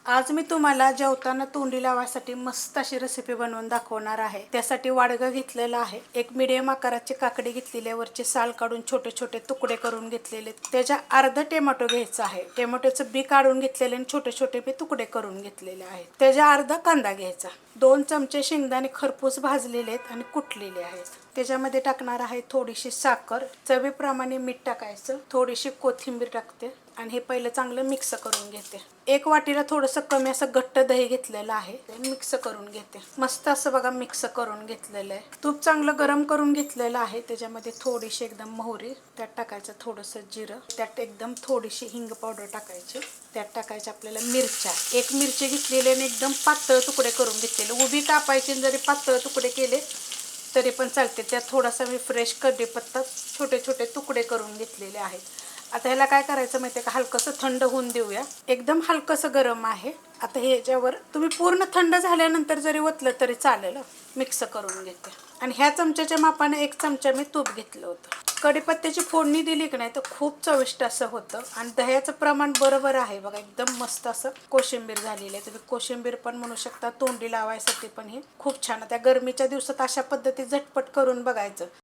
आज मी तुम्हाला जेवताना तोंडी लावायसाठी मस्त अशी रेसिपी बनवून दाखवणार आहे। त्यासाठी वाडगं घेतलेलं आहे, एक मीडियम आकाराची काकडी घेतलेली आहे, वरचे साल काढून छोटे छोटे तुकडे करून घेतलेले, त्याच्या अर्धा टोमॅटो घ्यायचा आहे, टोमॅटोचं बी काढून घेतलेले आणि छोटे छोटे बी तुकडे करून घेतलेले आहेत, त्याच्या अर्धा कांदा घ्यायचा, 2 चमचे शेंगदाणे खरपूस भाजलेले आहेत आणि कुटलेले आहेत, त्याच्यामध्ये टाकणार आहे थोडीशी साखर, चवीप्रमाणे मीठ टाकायचं, थोडीशी कोथिंबीर टाकते आणि हे पहिलं चांगलं मिक्स करून घेते। एक वाटीला थोडंसं कमी असं घट्ट दही घेतलेलं आहे, ते मिक्स करून घेते। मस्त असं बघा मिक्स करून घेतलेलं आहे। तूप चांगलं गरम करून घेतलेलं आहे, त्याच्यामध्ये थोडीशी एकदम मोहरी, त्यात टाकायचं थोडंसं जिरं, त्यात एकदम थोडीशी हिंग पावडर टाकायची, त्यात टाकायचं आपल्याला मिरच्या, एक मिरची घेतलेली आणि एकदम पातळ तुकडे करून घेतलेले, उभी कापायची, जरी पातळ तुकडे केले तरी पण चालते। त्यात थोडासा मी फ्रेश कढीपत्ता छोटे छोटे तुकडे करून घेतलेले आहेत। आता ह्याला काय करायचं माहिती आहे का, हलकंसं थंड होऊन देऊया, एकदम हलकंसं गरम आहे। आता ह्याच्यावर तुम्ही पूर्ण थंड झाल्यानंतर जरी ओतलं तरी चालेल। मिक्स करून घेते आणि ह्या चमच्याच्या मापाने 1 चमचा मी तूप घेतलं होतं। कढीपत्त्याची फोडणी दिली की नाही तर खूप चविष्ट असं होतं आणि दह्याचं प्रमाण बरोबर आहे बघा, एकदम मस्त असं कोशिंबीर झालेली आहे। तुम्ही कोशिंबीर पण म्हणू शकता, तोंडी लावायसाठी पण हे खूप छान, त्या गरमीच्या दिवसात अशा पद्धती झटपट करून बघायचं।